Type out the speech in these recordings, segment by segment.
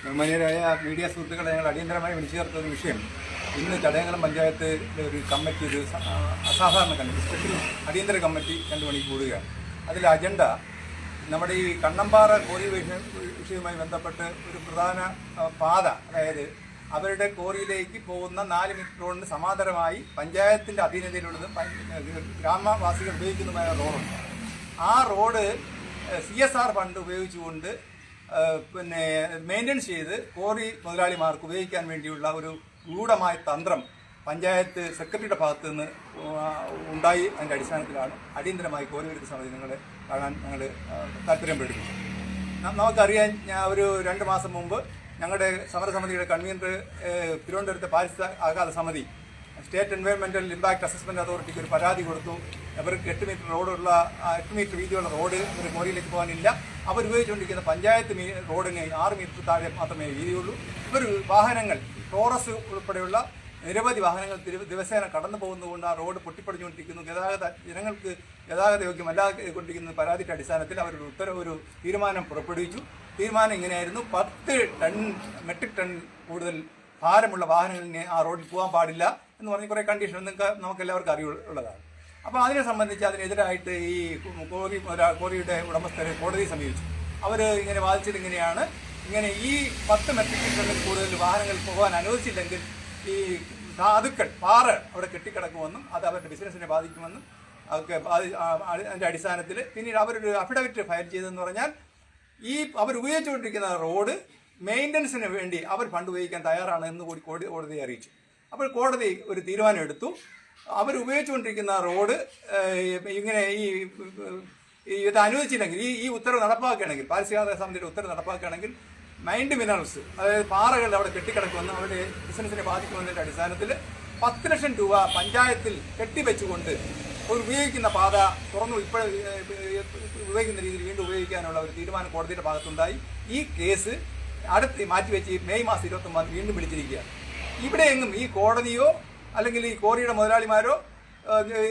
ബഹുമാന്യരായ മീഡിയ സുഹൃത്തുക്കളെ, ഞങ്ങൾ അടിയന്തരമായി വിളിച്ചു ചേർത്ത ഒരു വിഷയം, ഇന്ന് ചടയമംഗലം പഞ്ചായത്തിലെ ഒരു കമ്മിറ്റി, ഒരു അസാധാരണ കമ്മിറ്റി, സ്പെഷ്യൽ അടിയന്തര കമ്മിറ്റി 2 മണിക്ക് കൂടുകയാണ്. അതിലെ അജണ്ട നമ്മുടെ ഈ കണ്ണമ്പാറ കോറി വിഷയവുമായി ബന്ധപ്പെട്ട് ഒരു പ്രധാന പാത, അതായത് അവരുടെ കോറിയിലേക്ക് പോകുന്ന 4 മീറ്റർ റോഡിന് സമാന്തരമായി പഞ്ചായത്തിൻ്റെ അധീനതയിലുള്ളതും ഗ്രാമവാസികൾ ഉപയോഗിക്കുന്നതുമായ റോഡുണ്ട്. ആ റോഡ് CSR ഫണ്ട് ഉപയോഗിച്ചുകൊണ്ട് മെയിൻ്റെനൻസ് ചെയ്ത് കോറി മുതലാളിമാർക്ക് ഉപയോഗിക്കാൻ വേണ്ടിയുള്ള ഒരു ഗൂഢമായ തന്ത്രം പഞ്ചായത്ത് സെക്രട്ടറിയുടെ ഭാഗത്തു നിന്ന് ഉണ്ടായി. അതിൻ്റെ അടിസ്ഥാനത്തിലാണ് അടിയന്തരമായി കോറി വിരുദ്ധ സമിതി നിങ്ങളെ കാണാൻ ഞങ്ങൾ താല്പര്യം പ്രകടിപ്പിച്ചു. നമുക്കറിയാം, ഒരു 2 മാസം മുമ്പ് ഞങ്ങളുടെ സമരസമിതിയുടെ കൺവീനർ തിരുവനന്തപുരത്തെ പാരിസ്ഥിതിക ആഘാത സമിതി സ്റ്റേറ്റ് എൻവയോൺമെൻറ്റൽ ഇമ്പാക്ട് അസസ്മെൻറ്റ് അതോറിറ്റിക്ക് ഒരു പരാതി കൊടുത്തു. അവർക്ക് 8 മീറ്റർ റോഡുള്ള 8 മീറ്റർ വീതിയുള്ള റോഡ് ഒരു കോറിയിലേക്ക് പോകാനില്ല. അവർ ഉപയോഗിച്ചുകൊണ്ടിരിക്കുന്ന പഞ്ചായത്ത് റോഡിന് 6 മീറ്റർ താഴെ മാത്രമേ വീതിയുള്ളൂ. ഇവർ വാഹനങ്ങൾ, ടോറസ് ഉൾപ്പെടെയുള്ള നിരവധി വാഹനങ്ങൾ ദിവസേന കടന്നു പോകുന്നതുകൊണ്ട് ആ റോഡ് പൊട്ടിപ്പടിച്ചുകൊണ്ടിരിക്കുന്നു. ജനങ്ങൾക്ക് ഗതാഗത യോഗ്യമല്ലാതെ കൊണ്ടിരിക്കുന്ന പരാതിയുടെ അടിസ്ഥാനത്തിൽ ഒരു തീരുമാനം പുറപ്പെടുവിച്ചു. തീരുമാനം ഇങ്ങനെയായിരുന്നു: 10 മെട്രിക് ടൺ കൂടുതൽ ഭാരമുള്ള വാഹനങ്ങളിനെ ആ റോഡിൽ പോകാൻ പാടില്ല എന്ന് പറഞ്ഞ് കുറേ കണ്ടീഷൻ നമുക്ക് എല്ലാവർക്കും അറിവുള്ളതാണ്. അപ്പോൾ അതിനെ സംബന്ധിച്ച് അതിനെതിരായിട്ട് ഈ കോറിയുടെ ഉടമസ്ഥരെ കോടതിയെ സമീപിച്ചു. അവർ ഇങ്ങനെ വാദിച്ചത് ഇങ്ങനെയാണ്: ഈ 10 മെട്രിക് ടണ്ണിൽ കൂടുതൽ വാഹനങ്ങൾ പോകാൻ അനുവദിച്ചില്ലെങ്കിൽ ഈ ധാതുക്കൾ, പാറ അവിടെ കെട്ടിക്കിടക്കുമെന്നും അത് അവരുടെ ബിസിനസ്സിനെ ബാധിക്കുമെന്നും ഒക്കെ അതിൻ്റെ അടിസ്ഥാനത്തിൽ പിന്നീട് അവരൊരു അഫിഡവിറ്റ് ഫയൽ ചെയ്തതെന്ന് പറഞ്ഞാൽ ഈ അവർ ഉപയോഗിച്ചുകൊണ്ടിരിക്കുന്ന റോഡ് മെയിൻ്റനൻസിന് വേണ്ടി അവർ ഫണ്ട് ഉപയോഗിക്കാൻ തയ്യാറാണ് എന്ന് കൂടി കോടതിയെ അറിയിച്ചു. അപ്പോൾ കോടതി ഒരു തീരുമാനം എടുത്തു. അവർ ഉപയോഗിച്ചുകൊണ്ടിരിക്കുന്ന റോഡ് ഇങ്ങനെ ഇത് അനുവദിച്ചില്ലെങ്കിൽ, ഈ ഉത്തരവ് നടപ്പാക്കുകയാണെങ്കിൽ, പാരിസ്ഥിതിക സമിതിയുടെ ഉത്തരവ് നടപ്പാക്കുകയാണെങ്കിൽ മൈൻഡ് മിനറൽസ്, അതായത് പാറകൾ അവിടെ കെട്ടിക്കിടക്കുമെന്ന് അവരുടെ ബിസിനസ്സിനെ ബാധിക്കുമെന്നതിൻ്റെ അടിസ്ഥാനത്തിൽ 10 ലക്ഷം രൂപ പഞ്ചായത്തിൽ കെട്ടിവെച്ചുകൊണ്ട് ഉപയോഗിക്കുന്ന പാത തുറന്നു ഉപയോഗിക്കുന്ന രീതിയിൽ വീണ്ടും ഉപയോഗിക്കാനുള്ള ഒരു തീരുമാനം കോടതിയുടെ ഭാഗത്തുണ്ടായി. ഈ കേസ് അടുത്ത് മാറ്റിവെച്ച് മെയ് മാസം 29 വീണ്ടും വിളിച്ചിരിക്കുകയാണ്. ഇവിടെ എങ്ങും ഈ കോടതിയോ അല്ലെങ്കിൽ ഈ കോറിയുടെ മുതലാളിമാരോ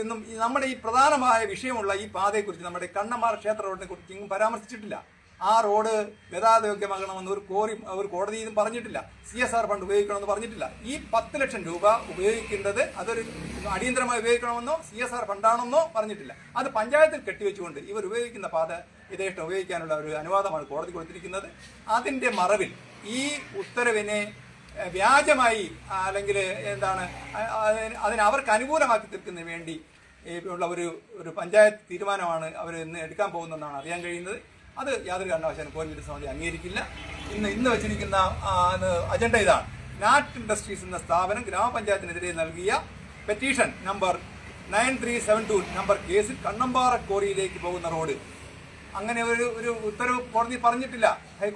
എന്നും നമ്മുടെ ഈ പ്രധാനമായ വിഷയമുള്ള ഈ പാതയെക്കുറിച്ച്, നമ്മുടെ കണ്ണമ്പാറ ക്ഷേത്ര റോഡിനെ കുറിച്ച് ഇങ്ങും പരാമർശിച്ചിട്ടില്ല. ആ റോഡ് ഗതാഗത യോഗ്യമാകണമെന്ന് ഒരു കോടതിയും പറഞ്ഞിട്ടില്ല. CSR ഫണ്ട് ഉപയോഗിക്കണമെന്ന് പറഞ്ഞിട്ടില്ല. ഈ 10 ലക്ഷം രൂപ ഉപയോഗിക്കേണ്ടത് അതൊരു അടിയന്തരമായി ഉപയോഗിക്കണമെന്നോ CSR ഫണ്ടാണെന്നോ പറഞ്ഞിട്ടില്ല. അത് പഞ്ചായത്തിൽ കെട്ടിവെച്ചുകൊണ്ട് ഇവർ ഉപയോഗിക്കുന്ന പാത യഥേഷ്ടം ഉപയോഗിക്കാനുള്ള ഒരു അനുവാദമാണ് കോടതി കൊടുത്തിരിക്കുന്നത്. അതിൻ്റെ മറവിൽ ഈ ഉത്തരവിനെ വ്യാജമായി, അല്ലെങ്കിൽ അതിനെ അവർക്ക് അനുകൂലമാക്കി തീർക്കുന്നതിന് വേണ്ടി ഉള്ള ഒരു പഞ്ചായത്ത് തീരുമാനമാണ് അവർ ഇന്ന് എടുക്കാൻ പോകുന്നതെന്നാണ് അറിയാൻ കഴിയുന്നത്. അത് യാതൊരു കാരണവശാലും കോറി വിരുദ്ധ സമിതി അംഗീകരിക്കില്ല. ഇന്ന് വെച്ചിരിക്കുന്ന അജണ്ട ഇതാണ്: നാറ്റ് ഇൻഡസ്ട്രീസ് എന്ന സ്ഥാപനം ഗ്രാമപഞ്ചായത്തിനെതിരെ നൽകിയ പെറ്റീഷൻ നമ്പർ 9372 നമ്പർ കേസിൽ കണ്ണമ്പാറ കോറിയിലേക്ക് പോകുന്ന റോഡ്, അങ്ങനെ ഒരു ഉത്തരവ് കോടതി പറഞ്ഞിട്ടില്ല.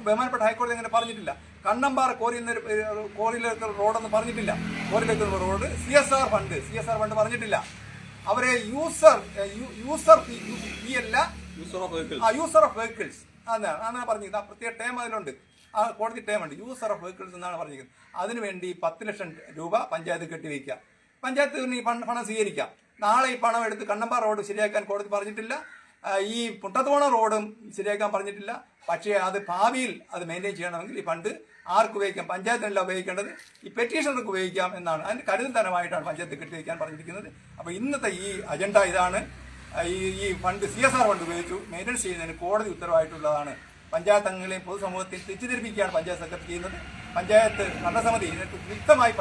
ബഹുമാനപ്പെട്ട ഹൈക്കോടതി അങ്ങനെ പറഞ്ഞിട്ടില്ല. കണ്ണമ്പാറ കോറിയിലേക്ക് റോഡൊന്നും പറഞ്ഞിട്ടില്ല. കോറിയിലേക്ക് റോഡ് CSR ഫണ്ട് പറഞ്ഞിട്ടില്ല. അവരെ യൂസർ ഫീ അല്ല, യൂസർ ഓഫ് വെഹിക്കിൾസ് അങ്ങനെ പറഞ്ഞിരിക്കുന്നത്. ആ പ്രത്യേക ടേം അതിലുണ്ട്, ആ കോടതി ടേം ഉണ്ട്, യൂസർ ഓഫ് വെഹിക്കിൾസ് എന്നാണ് പറഞ്ഞിരിക്കുന്നത്. അതിനുവേണ്ടി 10 ലക്ഷം രൂപ പഞ്ചായത്ത് കെട്ടിവയ്ക്കുക. പഞ്ചായത്തിന് ഈ പണം സ്വീകരിക്കാം. നാളെ ഈ പണം എടുത്ത് കണ്ണമ്പാറ റോഡ് ശരിയാക്കാൻ കോടതി പറഞ്ഞിട്ടില്ല. ഈ പുട്ടത്തോണ റോഡും ശരിയാക്കാൻ പറഞ്ഞിട്ടില്ല. പക്ഷേ അത് ഭാവിയിൽ അത് മെയിൻറ്റെയിൻ ചെയ്യണമെങ്കിൽ ഈ ഫണ്ട് ആർക്ക് ഉപയോഗിക്കാം? പഞ്ചായത്തിനല്ല ഉപയോഗിക്കേണ്ടത്, ഈ പെറ്റീഷണർക്ക് ഉപയോഗിക്കാം എന്നാണ്. അതിന് കരുതൽതരമായിട്ടാണ് പഞ്ചായത്ത് കെട്ടിവയ്ക്കാൻ പറഞ്ഞിരിക്കുന്നത്. അപ്പോൾ ഇന്നത്തെ ഈ അജണ്ട ഇതാണ്: ഈ ഫണ്ട് CSR ഫണ്ട് ഉപയോഗിച്ചു മെയിൻ്റെനൻസ് ചെയ്യുന്നതിന് കോടതി ഉത്തരവായിട്ടുള്ളതാണ്. പഞ്ചായത്ത് അംഗങ്ങളെയും പൊതുസമൂഹത്തെ തെറ്റിദ്ധരിപ്പിക്കുകയാണ് പഞ്ചായത്ത് സെക്രട്ടറി ചെയ്യുന്നത്. പഞ്ചായത്ത് ഭരണസമിതി ഇതിനെക്കുറിച്ച് വ്യക്തമായി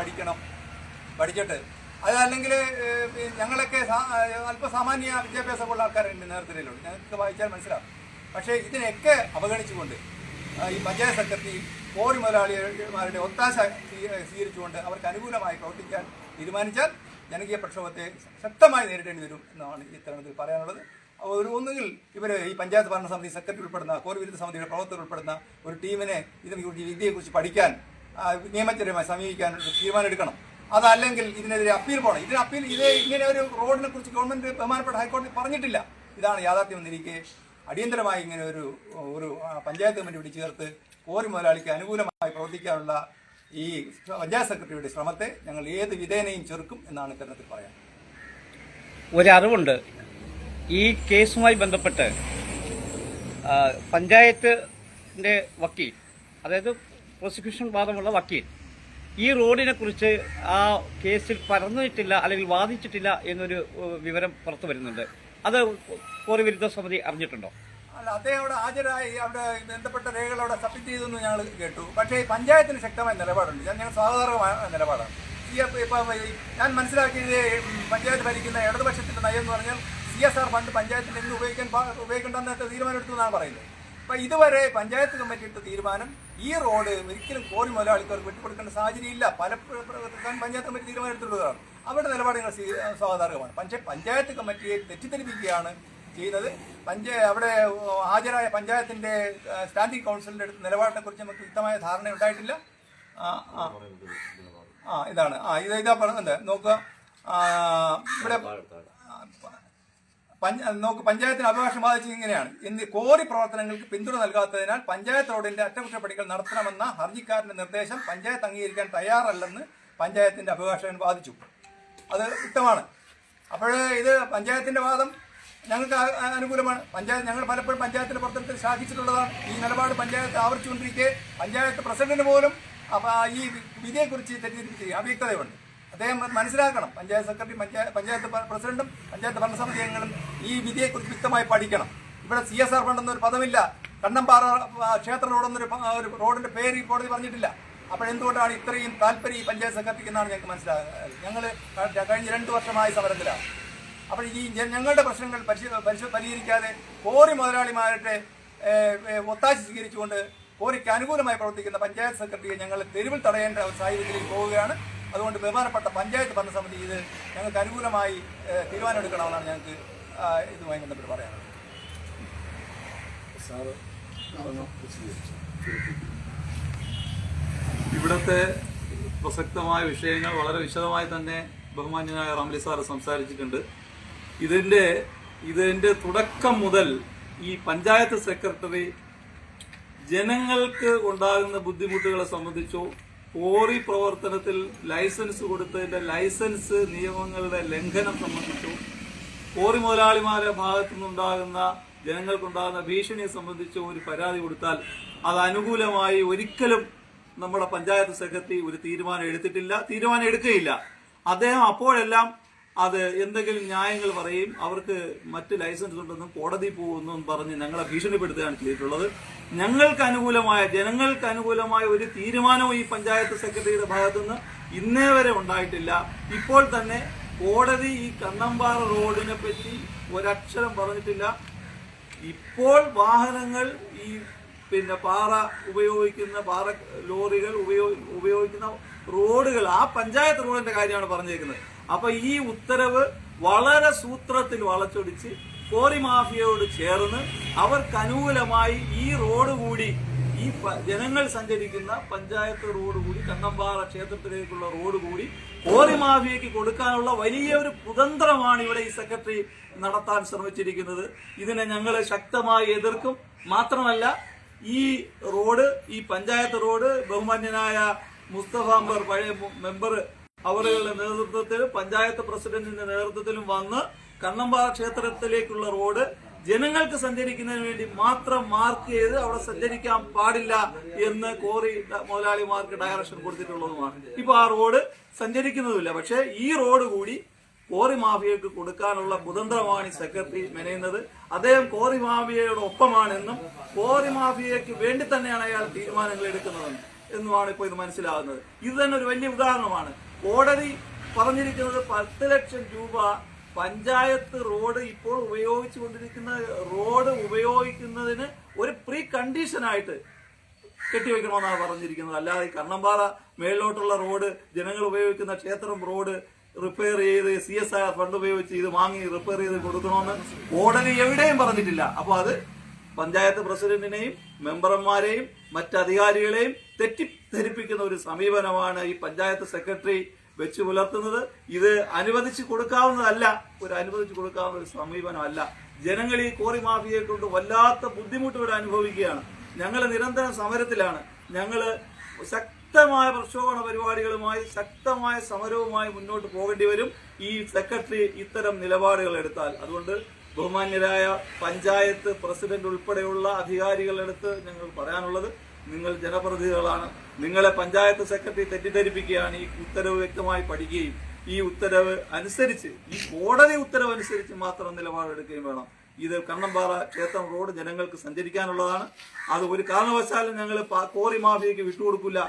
പഠിച്ചിട്ട് അതല്ലെങ്കിൽ ഞങ്ങളൊക്കെ അല്പസാമാന്യ വിദ്യാഭ്യാസമുള്ള ആൾക്കാരുണ്ട് നേതൃത്വത്തിലുണ്ട്, ഞങ്ങൾക്ക് വായിച്ചാൽ മനസ്സിലാവും. പക്ഷേ ഇതിനെയൊക്കെ അവഗണിച്ചുകൊണ്ട് ഈ പഞ്ചായത്ത് സെക്രട്ടറി കോറി മുതലാളിമാരുടെ ഒത്താശ സ്വീകരിച്ചുകൊണ്ട് അവർക്ക് അനുകൂലമായി പ്രവർത്തിക്കാൻ തീരുമാനിച്ചാൽ ജനകീയ പ്രക്ഷോഭത്തെ ശക്തമായി നേരിടേണ്ടി വരും എന്നാണ് ഈ തരുണത്തിൽ പറയാനുള്ളത്. ഒന്നുകിൽ ഈ പഞ്ചായത്ത് ഭരണസമിതി സെക്രട്ടറി ഉൾപ്പെടുന്ന കോറി വിരുദ്ധ സമിതിയുടെ പ്രവർത്തകർ ഉൾപ്പെടുന്ന ഒരു ടീമിനെ വിദ്യയെക്കുറിച്ച് പഠിക്കാൻ, നിയമപരമായി സമീപിക്കാൻ തീരുമാനം എടുക്കണം. അതല്ലെങ്കിൽ ഇതിനെതിരെ അപ്പീൽ പോകണം. ഇങ്ങനെ ഒരു റോഡിനെ കുറിച്ച് ഗവൺമെന്റ് ബഹുമാനപ്പെട്ട ഹൈക്കോടതി പറഞ്ഞിട്ടില്ല. ഇതാണ് യാഥാർത്ഥ്യം എന്നിരിക്കെ അടിയന്തരമായി ഇങ്ങനെ ഒരു പഞ്ചായത്ത് കമ്മിറ്റി വിളിച്ചു ചേർത്ത് കോറി മുതലാളിക്ക് അനുകൂലമായി പ്രവർത്തിക്കാനുള്ള ഈ പഞ്ചായത്ത് സെക്രട്ടറിയുടെ ശ്രമത്തെ ഞങ്ങൾ ഏത് വിധേനയും ചെറുക്കും എന്നാണ് ഇത്തരത്തിൽ പറയാൻ. ഒരറിവുണ്ട്, ഈ കേസുമായി ബന്ധപ്പെട്ട് പഞ്ചായത്തിന്റെ വക്കീൽ, അതായത് പ്രോസിക്യൂഷൻ വാദമുള്ള വക്കീൽ ഈ റോഡിനെ കുറിച്ച് ആ കേസിൽ പറഞ്ഞിട്ടില്ല അല്ലെങ്കിൽ വാദിച്ചിട്ടില്ല എന്നൊരു വിവരം പുറത്തു വരുന്നുണ്ട്. അത് കോറി വിരുദ്ധ സമിതി അറിഞ്ഞിട്ടുണ്ടോ? അല്ല, അദ്ദേഹം അവിടെ ഹാജരായി അവിടെ ബന്ധപ്പെട്ട രേഖകൾ അവിടെ സബ്മിറ്റ് ചെയ്തെന്ന് ഞങ്ങൾ കേട്ടു. പക്ഷേ പഞ്ചായത്തിന് ശക്തമായ നിലപാടുണ്ട്. ഞങ്ങൾ സ്വാഗതാർഹമായ നിലപാടാണ്. ഇപ്പം ഞാൻ മനസ്സിലാക്കിയത് പഞ്ചായത്ത് ഭരിക്കുന്ന ഇടതുപക്ഷത്തിന്റെ നയം എന്ന് പറഞ്ഞാൽ CSR ഫണ്ട് പഞ്ചായത്തിൽ എന്ന് ഉപയോഗിക്കേണ്ടെന്നൊക്കെ തീരുമാനമെടുത്തു എന്നാണ് പറയുന്നത്. അപ്പം ഇതുവരെ പഞ്ചായത്ത് കമ്മിറ്റി എടുത്ത തീരുമാനം ഈ റോഡ് ഒരിക്കലും കോറി മുതലാളിക്കാർക്ക് വിട്ടുകൊടുക്കേണ്ട സാഹചര്യമില്ല. പലപ്പോഴും പഞ്ചായത്ത് കമ്മിറ്റി തീരുമാനം എടുത്തിട്ടുള്ളതാണ്. അവരുടെ നിലപാടുകൾ സ്വാഗതാർഹമാണ്. പക്ഷേ പഞ്ചായത്ത് കമ്മിറ്റിയെ തെറ്റിദ്ധരിപ്പിക്കുകയാണ് ചെയ്യുന്നത്. അവിടെ ഹാജരായ പഞ്ചായത്തിന്റെ സ്റ്റാൻഡിംഗ് കൗൺസിലിന്റെ അടുത്ത് നിലപാടിനെ കുറിച്ച് നമുക്ക് വ്യക്തമായ ധാരണ ഉണ്ടായിട്ടില്ല. ഇതാണ് ഇതാ പറയുന്നത്. നോക്കുക, ഇവിടെ പഞ്ചായത്തിന് അവകാശം ബാധിച്ചത് ഇങ്ങനെയാണ്. കോറി പ്രവർത്തനങ്ങൾക്ക് പിന്തുണ നൽകാത്തതിനാൽ പഞ്ചായത്ത് റോഡിന്റെ അറ്റകുറ്റപ്പണികൾ നടത്തണമെന്ന ഹർജിക്കാരന്റെ നിർദ്ദേശം പഞ്ചായത്ത് അംഗീകരിക്കാൻ തയ്യാറല്ലെന്ന് പഞ്ചായത്തിന്റെ അഭിഭാഷകൻ വാദിച്ചു. അത് വ്യക്തമാണ്. അപ്പോൾ ഇത് പഞ്ചായത്തിന്റെ വാദം ഞങ്ങൾക്ക് അനുകൂലമാണ്. ഞങ്ങൾ പലപ്പോഴും പഞ്ചായത്തിന്റെ പ്രവർത്തനത്തിൽ ശ്ലാഘിച്ചിട്ടുള്ളതാണ്. ഈ നിലപാട് പഞ്ചായത്ത് ആവർത്തിച്ചുകൊണ്ടിരിക്കെ പഞ്ചായത്ത് പ്രസിഡന്റിന് പോലും ഈ വിധിയെക്കുറിച്ച് തെറ്റിദ്ധരിപ്പിച്ച് അവ്യക്തതയുണ്ട്. അദ്ദേഹം മനസ്സിലാക്കണം. പഞ്ചായത്ത് സെക്രട്ടറി, പഞ്ചായത്ത് പ്രസിഡന്റും പഞ്ചായത്ത് ഭരണസമിതി അംഗങ്ങളും ഈ വിധിയെക്കുറിച്ച് വ്യക്തമായി പഠിക്കണം. ഇവിടെ CSR ഫണ്ടെന്നൊരു പദമില്ല. കണ്ണമ്പാറ ക്ഷേത്ര റോഡെന്നൊരു റോഡിന്റെ പേര് ഈ കോടതി പറഞ്ഞിട്ടില്ല. അപ്പോഴെന്തുകൊണ്ടാണ് ഇത്രയും താല്പര്യം ഈ പഞ്ചായത്ത് സെക്രട്ടറിക്ക് എന്നാണ് ഞങ്ങൾക്ക് മനസ്സിലാകുന്നത്. ഞങ്ങൾ കഴിഞ്ഞ 2 വർഷമായി സമരത്തിലാണ്. അപ്പോൾ ഈ ഞങ്ങളുടെ പ്രശ്നങ്ങൾ പരിഹരിക്കാതെ കോറി മുതലാളിമാരുടെ ഒത്താശ സ്വീകരിച്ചുകൊണ്ട് കോറിക്ക് അനുകൂലമായി പ്രവർത്തിക്കുന്ന പഞ്ചായത്ത് സെക്രട്ടറിയെ ഞങ്ങൾ തെരുവിൽ തടയേണ്ട ഒരു സാഹചര്യത്തിലേക്ക് പോവുകയാണ്. അതുകൊണ്ട് ബഹുമാനപ്പെട്ട പഞ്ചായത്ത് ഭരണസമിതി ഇത് ഞങ്ങൾക്ക് അനുകൂലമായി തീരുമാനമെടുക്കണമെന്നാണ് ഞങ്ങൾക്ക് ഇതുമായി ബന്ധപ്പെട്ട് പറയാനുള്ളത്. ഇവിടുത്തെ പ്രസക്തമായ വിഷയങ്ങൾ വളരെ വിശദമായി തന്നെ ബഹുമാന്യനായ റംലി സാറ് സംസാരിച്ചിട്ടുണ്ട്. ഇതിന്റെ തുടക്കം മുതൽ ഈ പഞ്ചായത്ത് സെക്രട്ടറി ജനങ്ങൾക്ക് ഉണ്ടാകുന്ന ബുദ്ധിമുട്ടുകളെ സംബന്ധിച്ചോ കോറി പ്രവർത്തനത്തിൽ ലൈസൻസ് കൊടുത്തതിന്റെ ലൈസൻസ് നിയമങ്ങളുടെ ലംഘനം സംബന്ധിച്ചോ കോറി മുതലാളിമാരുടെ ഭാഗത്തു നിന്നുണ്ടാകുന്ന ജനങ്ങൾക്കുണ്ടാകുന്ന ഭീഷണിയെ സംബന്ധിച്ചോ ഒരു പരാതി കൊടുത്താൽ അത് അനുകൂലമായി ഒരിക്കലും നമ്മുടെ പഞ്ചായത്ത് സെക്രട്ടറി ഒരു തീരുമാനം എടുക്കുകയില്ല. അദ്ദേഹം അപ്പോഴെല്ലാം അത് എന്തെങ്കിലും ന്യായങ്ങൾ പറയും, അവർക്ക് മറ്റ് ലൈസൻസ് ഉണ്ടെന്നും കോടതി പോകുമെന്നും പറഞ്ഞ് ഞങ്ങളെ ഭീഷണിപ്പെടുത്തുകയാണ് ചെയ്തിട്ടുള്ളത്. ജനങ്ങൾക്ക് അനുകൂലമായ ഒരു തീരുമാനവും ഈ പഞ്ചായത്ത് സെക്രട്ടറിയുടെ ഭാഗത്തുനിന്ന് ഇന്നേ വരെ ഉണ്ടായിട്ടില്ല. ഇപ്പോൾ തന്നെ കോടതി ഈ കണ്ണമ്പാറ റോഡിനെ പറ്റി ഒരക്ഷരം പറഞ്ഞിട്ടില്ല. ഇപ്പോൾ വാഹനങ്ങൾ ഈ പാറ ലോറികൾ ഉപയോഗിക്കുന്ന റോഡുകൾ ആ പഞ്ചായത്ത് റോഡിന്റെ കാര്യമാണ് പറഞ്ഞേക്കുന്നത്. അപ്പൊ ഈ ഉത്തരവ് വളരെ സൂത്രത്തിൽ വളച്ചൊടിച്ച് കോറി മാഫിയയോട് ചേർന്ന് അവർക്ക് അനുകൂലമായി ഈ റോഡ് കൂടി ഈ ജനങ്ങൾ സഞ്ചരിക്കുന്ന പഞ്ചായത്ത് റോഡ് കൂടി കണ്ണമ്പാറ ക്ഷേത്രത്തിലേക്കുള്ള റോഡ് കൂടി കോറി മാഫിയയ്ക്ക് കൊടുക്കാനുള്ള വലിയൊരു കുതന്ത്രമാണ് ഇവിടെ ഈ സെക്രട്ടറി നടത്താൻ ശ്രമിച്ചിരിക്കുന്നത്. ഇതിനെ ഞങ്ങൾ ശക്തമായി എതിർക്കും. മാത്രമല്ല ഈ പഞ്ചായത്ത് റോഡ് ബഹുമാന്യനായ മുസ്തഫ പഴയ മെമ്പർ അവരുടെ നേതൃത്വത്തിലും പഞ്ചായത്ത് പ്രസിഡന്റിന്റെ നേതൃത്വത്തിലും വന്ന് കണ്ണമ്പാറ ക്ഷേത്രത്തിലേക്കുള്ള റോഡ് ജനങ്ങൾക്ക് സഞ്ചരിക്കുന്നതിന് വേണ്ടി മാത്രം മാർക്ക് ചെയ്ത് അവിടെ സഞ്ചരിക്കാൻ പാടില്ല എന്ന് കോറി മുതലാളിമാർക്ക് ഡയറക്ഷൻ കൊടുത്തിട്ടുള്ളതുമാണ്. ഇപ്പൊ ആ റോഡ് സഞ്ചരിക്കുന്നതുമില്ല. പക്ഷെ ഈ റോഡ് കൂടി കോറി മാഫിയക്ക് കൊടുക്കാനുള്ള കുതന്ത്രമാണ് ഈ സെക്രട്ടറി മെനയുന്നത്. അദ്ദേഹം കോറി മാഫിയയുടെ ഒപ്പമാണെന്നും കോറി മാഫിയയ്ക്ക് വേണ്ടി തന്നെയാണ് അയാൾ തീരുമാനങ്ങൾ എടുക്കുന്നതെന്നും എന്നുമാണ് ഇപ്പോൾ ഇത് മനസ്സിലാകുന്നത്. ഇത് തന്നെ ഒരു വലിയ ഉദാഹരണമാണ്. കോടതി പറഞ്ഞിരിക്കുന്നത് 10 ലക്ഷം രൂപ പഞ്ചായത്ത് റോഡ് ഇപ്പോൾ ഉപയോഗിച്ചുകൊണ്ടിരിക്കുന്ന റോഡ് ഉപയോഗിക്കുന്നതിന് ഒരു പ്രീ കണ്ടീഷനായിട്ട് കെട്ടിവെക്കണമെന്നാണ് പറഞ്ഞിരിക്കുന്നത്. അല്ലാതെ കണ്ണമ്പാറ മേളിലോട്ടുള്ള റോഡ് ജനങ്ങൾ ഉപയോഗിക്കുന്ന ക്ഷേത്രം റോഡ് റിപ്പയർ ചെയ്ത് CSR ഫണ്ട് ഉപയോഗിച്ച് ഇത് വാങ്ങി റിപ്പയർ ചെയ്ത് കൊടുക്കണമെന്ന് കോടതി എവിടെയും പറഞ്ഞിട്ടില്ല. അപ്പൊ അത് പഞ്ചായത്ത് പ്രസിഡന്റിനെയും മെമ്പർമാരെയും മറ്റധികാരികളെയും തെറ്റിദ്ധരിപ്പിക്കുന്ന ഒരു സമീപനമാണ് ഈ പഞ്ചായത്ത് സെക്രട്ടറി വെച്ച് പുലർത്തുന്നത്. ഇത് അനുവദിച്ചു കൊടുക്കാവുന്ന ഒരു സമീപനമല്ല. ജനങ്ങൾ ഈ കോറി മാഫിയയെ കൊണ്ട് വല്ലാത്ത ബുദ്ധിമുട്ടുകൾ അനുഭവിക്കുകയാണ്. ഞങ്ങൾ നിരന്തരം സമരത്തിലാണ്. ഞങ്ങൾ ശക്തമായ പ്രക്ഷോഭണ പരിപാടികളുമായി ശക്തമായ സമരവുമായി മുന്നോട്ട് പോകേണ്ടി വരും ഈ സെക്രട്ടറി ഇത്തരം നിലപാടുകൾ എടുത്താൽ. അതുകൊണ്ട് ബഹുമാന്യരായ പഞ്ചായത്ത് പ്രസിഡന്റ് ഉൾപ്പെടെയുള്ള അധികാരികളെടുത്ത് ഞങ്ങൾ പറയാനുള്ളത്, നിങ്ങൾ ജനപ്രതിനിധികളാണ്. നിങ്ങളെ പഞ്ചായത്ത് സെക്രട്ടറി തെറ്റിദ്ധരിപ്പിക്കുകയാണ്. ഈ ഉത്തരവ് വ്യക്തമായി പഠിക്കുകയും ഈ ഉത്തരവ് അനുസരിച്ച്, ഈ കോടതി ഉത്തരവ് അനുസരിച്ച് മാത്രം നിലപാടെടുക്കുകയും വേണം. ഇത് കണ്ണമ്പാറ ക്ഷേത്രം റോഡ് ജനങ്ങൾക്ക് സഞ്ചരിക്കാനുള്ളതാണ്. അത് ഒരു കാരണവശാലും ഞങ്ങൾ കോറി മാഫിയയ്ക്ക് വിട്ടുകൊടുക്കില്ല.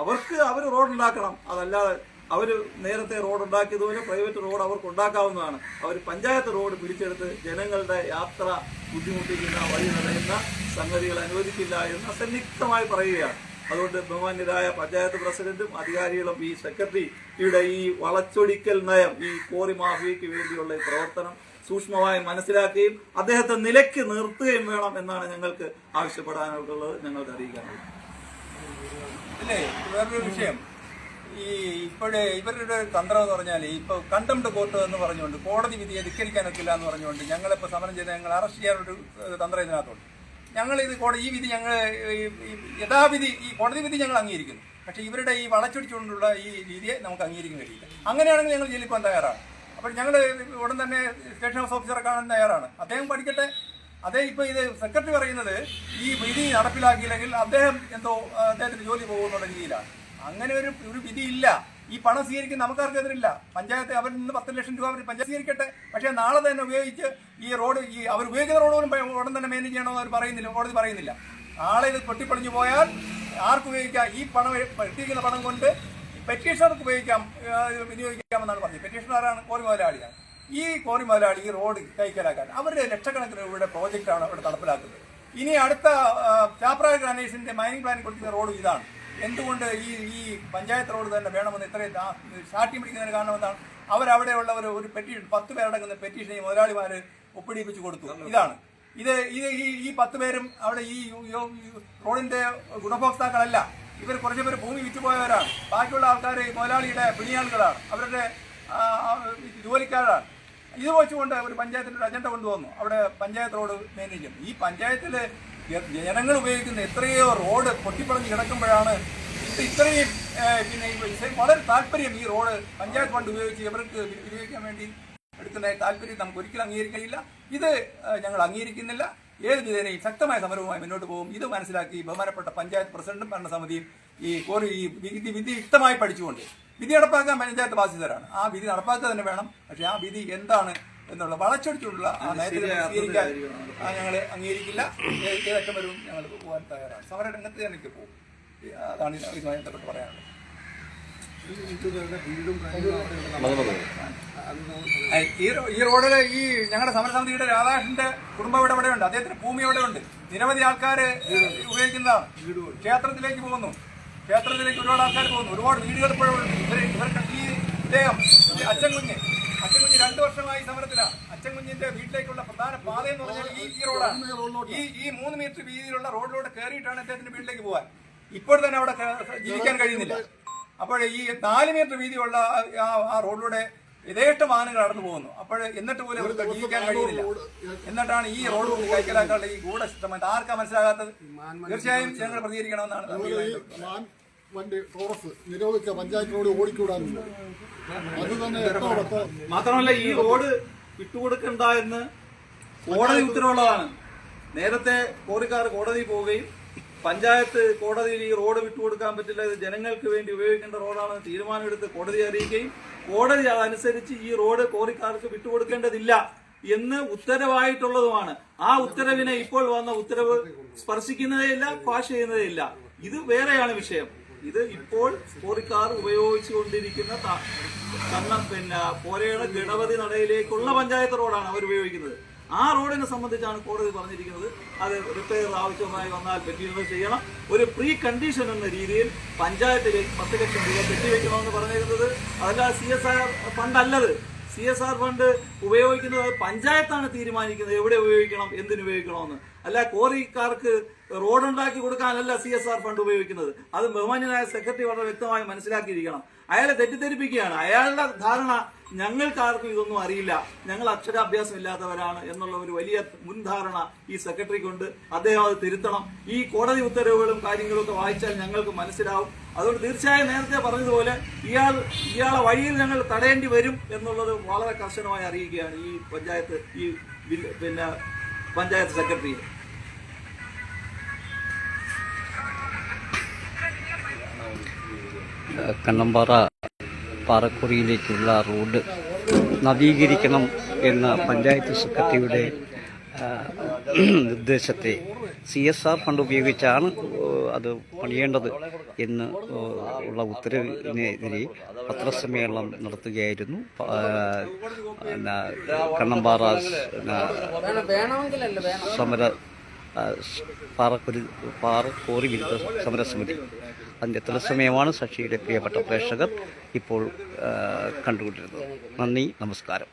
അവർ റോഡുണ്ടാക്കണം. അതല്ലാതെ അവർ നേരത്തെ റോഡുണ്ടാക്കിയതുപോലെ പ്രൈവറ്റ് റോഡ് അവർക്ക് ഉണ്ടാക്കാവുന്നതാണ്. അവർ പഞ്ചായത്ത് റോഡ് പിടിച്ചെടുത്ത് ജനങ്ങളുടെ യാത്ര ബുദ്ധിമുട്ടിക്കുന്ന, വഴി തടയുന്ന സംഗതികൾ അനുവദിക്കില്ല എന്ന് അസന്നിഗ്ധമായി പറയുകയാണ്. അതുകൊണ്ട് ബഹുമാന്യരായ പഞ്ചായത്ത് പ്രസിഡന്റും അധികാരികളും ഈ സെക്രട്ടറിയുടെ ഈ വളച്ചൊടിക്കൽ നയം, ഈ കോറി മാഫിയയ്ക്ക് വേണ്ടിയുള്ള ഈ പ്രവർത്തനം സൂക്ഷ്മമായി മനസ്സിലാക്കുകയും അദ്ദേഹത്തെ നിലയ്ക്ക് നിർത്തുകയും വേണം എന്നാണ് ഞങ്ങൾക്ക് ആവശ്യപ്പെടാനുള്ളത്, ഞങ്ങൾക്ക് അറിയിക്കാനുള്ളത്. അല്ലേ, വേറൊരു വിഷയം, ഈ ഇവരുടെ തന്ത്രം എന്ന് പറഞ്ഞാൽ ഇപ്പൊ കണ്ടംപ്റ്റ് കോർട്ട് എന്ന് പറഞ്ഞുകൊണ്ട് കോടതി വിധിയെ ധിക്കരിക്കാൻ ഒക്കില്ല എന്ന് പറഞ്ഞുകൊണ്ട് ഞങ്ങളിപ്പോൾ സമരം ചെയ്ത് ഞങ്ങൾ അറസ്റ്റ് ചെയ്യാനൊരു തന്ത്രം ഇതിനകത്തുണ്ട്. ഈ വിധി ഞങ്ങൾ യഥാവിധി ഈ കോടതി വിധി ഞങ്ങൾ അംഗീകരിക്കുന്നു. പക്ഷേ ഇവരുടെ ഈ വളച്ചൊടിച്ചുകൊണ്ടുള്ള ഈ രീതിയെ നമുക്ക് അംഗീകരിക്കാൻ കഴിയില്ല. അങ്ങനെയാണെങ്കിൽ ഞങ്ങൾ ജയിലിൽ പോകാൻ തയ്യാറാണ്. അപ്പോൾ ഞങ്ങൾ ഉടൻ തന്നെ സ്റ്റേഷൻ ഹൗസ് ഓഫീസറെ കാണാൻ തയ്യാറാണ്. അദ്ദേഹം പഠിക്കട്ടെ. ഇപ്പോൾ ഇത് സെക്രട്ടറി പറയുന്നത് ഈ വിധി നടപ്പിലാക്കിയില്ലെങ്കിൽ അദ്ദേഹത്തിന് ജോലി പോകുന്നുള്ള രീതിയിലാണ്. അങ്ങനെ ഒരു വിധിയില്ല. ഈ പണം സ്വീകരിക്കുന്ന നമുക്കാർക്കെതിരില്ല. പഞ്ചായത്ത് അവരിൽ നിന്ന് 10 ലക്ഷം രൂപ അവർ പഞ്ചായത്ത് സ്വീകരിക്കട്ടെ. പക്ഷേ നാളെ തന്നെ ഉപയോഗിച്ച് ഈ റോഡ് അവർ ഉപയോഗിക്കുന്ന റോഡ് പോലും ഉടൻ തന്നെ മാനേജ് ചെയ്യണമെന്ന് അവർ പറയുന്നില്ല, കോടതി പറയുന്നില്ല. നാളെ ഇത് പൊട്ടിപ്പൊളിഞ്ഞു പോയാൽ ആർക്ക് ഉപയോഗിക്കാം? ഈ പണം എത്തിക്കുന്ന പണം കൊണ്ട് പെറ്റീഷണർക്ക് വിനിയോഗിക്കാമെന്നാണ് പറഞ്ഞത്. പെറ്റീഷണർ ആരാണ്? കോറി മുതലാളിയാണ്. ഈ കോറി മുതലാളി ഈ റോഡ് കൈക്കലാക്കാൻ അവരുടെ ലക്ഷക്കണക്കിന് രൂപയുടെ പ്രോജക്റ്റാണ് അവിടെ നടപ്പിലാക്കുന്നത്. ഇനി അടുത്ത ചാപ്രായ ഗ്രാനൈറ്റ്സിന്റെ മൈനിങ് പ്ലാൻ കൊടുക്കുന്ന റോഡ് ഇതാണ്. എന്തുകൊണ്ട് ഈ പഞ്ചായത്ത് റോഡ് തന്നെ വേണമെന്ന് ഇത്രയും ശാഠ്യം പിടിക്കുന്നതിന് കാരണമെന്താണ്? അവരവിടെയുള്ള ഒരു പെറ്റീഷൻ 10 പേരടങ്ങുന്ന പെറ്റീഷൻ ഈ മുതലാളിമാർ ഒപ്പിടിപ്പിച്ചു കൊടുത്തു. ഇത് ഈ 10 പേരും അവിടെ ഈ റോഡിന്റെ ഗുണഭോക്താക്കളല്ല. ഇവർ കുറച്ച് പേര് ഭൂമി വിറ്റുപോയവരാണ്. ബാക്കിയുള്ള ആൾക്കാർ മുതലാളിയുടെ പിണിയാളുകളാണ്, അവരുടെ ജോലിക്കാരാണ്. ഇത് വെച്ചുകൊണ്ട് ഒരു പഞ്ചായത്തിന്റെ ഒരു അജണ്ട കൊണ്ടുവന്നു. അവിടെ പഞ്ചായത്ത് റോഡ് മാനേജ് ചെയ്യും. ഈ പഞ്ചായത്തിൽ ജനങ്ങൾ ഉപയോഗിക്കുന്ന എത്രയോ റോഡ് പൊട്ടിപ്പളഞ്ഞ് കിടക്കുമ്പോഴാണ് ഇത്രയും വളരെ താല്പര്യം ഈ റോഡ് പഞ്ചായത്ത് ഫണ്ട് ഉപയോഗിച്ച് ഇവർക്ക് വിനിയോഗിക്കാൻ വേണ്ടി എടുക്കുന്ന താല്പര്യം നമുക്ക് ഒരിക്കലും അംഗീകരിക്കുകയില്ല. ഇത് ഞങ്ങൾ അംഗീകരിക്കുന്നില്ല. ഏത് വിധേനയും ശക്തമായ സമരവുമായി മുന്നോട്ട് പോകും. ഇത് മനസ്സിലാക്കി ബഹുമാനപ്പെട്ട പഞ്ചായത്ത് പ്രസിഡന്റും ഭരണസമിതിയും ഈ വിധി വ്യക്തമായി പഠിച്ചുകൊണ്ട് വിധി നടപ്പാക്കാൻ പഞ്ചായത്ത് ബാധ്യതരാണ്. ആ വിധി നടപ്പാക്കുക തന്നെ വേണം. പക്ഷെ ആ വിധി എന്താണ് എന്നുള്ള വളച്ചൊടിച്ചുള്ള ആ നയത്തിൽ സ്വീകരിക്കാൻ ഞങ്ങൾ അംഗീകരിക്കില്ല. ഏതറ്റം വരും ഞങ്ങൾ പോകാൻ തയ്യാറാണ്. സമരരംഗത്ത് തന്നെ പോകും. അതാണ് ഇതുമായി ബന്ധപ്പെട്ട് പറയാനുള്ളത്. ഈ റോഡിൽ ഈ ഞങ്ങളുടെ സമരസമിതിയുടെ രാധാകൃഷ്ണന്റെ കുടുംബം ഇവിടെയുണ്ട്. അദ്ദേഹത്തിന്റെ ഭൂമി ഇവിടെയുണ്ട്. നിരവധി ആൾക്കാർ ഉപയോഗിക്കുന്നതാണ്. ക്ഷേത്രത്തിലേക്ക് പോകുന്നു. ക്ഷേത്രത്തിലേക്ക് ഒരുപാട് ആൾക്കാർ പോകുന്നു. ഒരുപാട് വീടുകൾ ഇപ്പോഴുണ്ട്. ഇവർക്ക് ഈ ഇദ്ദേഹം അച്ഛൻകുഞ്ഞ് 2 വർഷമായി സമരത്തിലാണ്. അച്ഛൻകുഞ്ഞിന്റെ വീട്ടിലേക്കുള്ള പ്രധാന പാത എന്ന് പറഞ്ഞാൽ ഈ റോഡാണ്. ഈ 3 മീറ്റർ വീതിയിലുള്ള റോഡിലൂടെ കയറിയിട്ടാണ് അദ്ദേഹത്തിന്റെ വീട്ടിലേക്ക് പോകാൻ. ഇപ്പോൾ തന്നെ അവിടെ ജീവിക്കാൻ കഴിയുന്നില്ല. അപ്പോൾ ഈ 4 മീറ്റർ വീതിയുള്ള ആ റോഡിലൂടെ യഥേഷ്ട വാഹനങ്ങൾ കടന്നു പോകുന്നു. അപ്പോൾ എന്നിട്ട് പോലും അവർക്ക് ജീവിക്കാൻ കഴിയുന്നില്ല. എന്നിട്ടാണ് ഈ റോഡ് കൈക്കലാക്കാനുള്ള ഈ ഗൂഢശിഷ്ടം. ആർക്കാ മനസ്സിലാകാത്തത്? തീർച്ചയായും ഞങ്ങൾ പ്രതികരിക്കണമെന്നാണ്. നിരോധിച്ച പഞ്ചായത്ത് റോഡ് ഓടിക്കൂടാനുണ്ട്. അത് തന്നെ മാത്രമല്ല ഈ റോഡ് വിട്ടുകൊടുക്കണ്ട എന്ന് കോടതി ഉത്തരവുള്ളതാണ്. നേരത്തെ കോറിക്കാർ കോടതി പോവുകയും പഞ്ചായത്ത് കോടതിയിൽ ഈ റോഡ് വിട്ടുകൊടുക്കാൻ പറ്റില്ല, ഇത് ജനങ്ങൾക്ക് വേണ്ടി ഉപയോഗിക്കേണ്ട റോഡാണെന്ന് തീരുമാനമെടുത്ത് കോടതിയെ അറിയിക്കുകയും കോടതി അതനുസരിച്ച് ഈ റോഡ് കോറിക്കാർക്ക് വിട്ടുകൊടുക്കേണ്ടതില്ല എന്ന് ഉത്തരവായിട്ടുള്ളതുമാണ്. ആ ഉത്തരവിനെ ഇപ്പോൾ വന്ന ഉത്തരവ് സ്പർശിക്കുന്നതേയില്ല, പാസ് ചെയ്യുന്നതേയില്ല. ഇത് വേറെയാണ് വിഷയം. ഇത് ഇപ്പോൾ കോറിക്കാർ ഉപയോഗിച്ചുകൊണ്ടിരിക്കുന്ന പോരയുടെ ഗണപതി നടയിലേക്കുള്ള പഞ്ചായത്ത് റോഡാണ് അവർ ഉപയോഗിക്കുന്നത്. ആ റോഡിനെ സംബന്ധിച്ചാണ് കോടതി പറഞ്ഞിരിക്കുന്നത് അത് റിപ്പയർ ആവശ്യമായി വന്നാൽ പെറ്റീഷൻ ചെയ്യണം. ഒരു പ്രീ കണ്ടീഷൻ എന്ന രീതിയിൽ പഞ്ചായത്തിലേക്ക് 10 ലക്ഷം രൂപ കെട്ടിവെക്കണമെന്ന് പറഞ്ഞിരുന്നത്. അതല്ല CSR ഫണ്ട് അല്ലത്. CSR ഫണ്ട് ഉപയോഗിക്കുന്നത് പഞ്ചായത്താണ് തീരുമാനിക്കുന്നത് എവിടെ ഉപയോഗിക്കണം, എന്തിനു ഉപയോഗിക്കണമെന്ന്. അല്ല കോറിക്കാർക്ക് റോഡുണ്ടാക്കി കൊടുക്കാനല്ല CSR ഫണ്ട് ഉപയോഗിക്കുന്നത്. അത് ബഹുമാന്യനായ സെക്രട്ടറി വളരെ വ്യക്തമായി മനസ്സിലാക്കിയിരിക്കണം. അയാളെ തെറ്റിദ്ധരിപ്പിക്കുകയാണ്. അയാളുടെ ധാരണ ഞങ്ങൾക്കാർക്കും ഇതൊന്നും അറിയില്ല, ഞങ്ങൾ അക്ഷരാഭ്യാസം ഇല്ലാത്തവരാണ് എന്നുള്ള ഒരു വലിയ മുൻധാരണ ഈ സെക്രട്ടറിക്കുണ്ട്. അദ്ദേഹം അത് തിരുത്തണം. ഈ കോടതി ഉത്തരവുകളും കാര്യങ്ങളും ഒക്കെ വായിച്ചാൽ ഞങ്ങൾക്ക് മനസ്സിലാവും. അതുകൊണ്ട് തീർച്ചയായും നേരത്തെ പറഞ്ഞതുപോലെ ഇയാളെ വഴിയിൽ ഞങ്ങൾ തടയേണ്ടി വരും എന്നുള്ളത് വളരെ കർശനമായി അറിയിക്കുകയാണ് ഈ പഞ്ചായത്ത് ഈ പിന്നെ പഞ്ചായത്ത് സെക്രട്ടറിയെ. കണ്ണമ്പാറ പാറക്കുറിയിലേക്കുള്ള റോഡ് നവീകരിക്കണം എന്ന പഞ്ചായത്ത് സെക്രട്ടറിയുടെ നിർദ്ദേശത്തെ CSR ഫണ്ട് ഉപയോഗിച്ചാണ് അത് പണിയേണ്ടത് എന്ന് ഉള്ള ഉത്തരവിനെതിരെ പത്രസമ്മേളനം നടത്തുകയായിരുന്നു കണ്ണമ്പാറ പാറക്കോറി വിരുദ്ധ സമരസമിതി. അതിൻ്റെ തത്സമയമാണ് സാക്ഷിയുടെ പ്രിയപ്പെട്ട പ്രേക്ഷകർ ഇപ്പോൾ കണ്ടുകൊണ്ടിരുന്നത്. നന്ദി, നമസ്കാരം.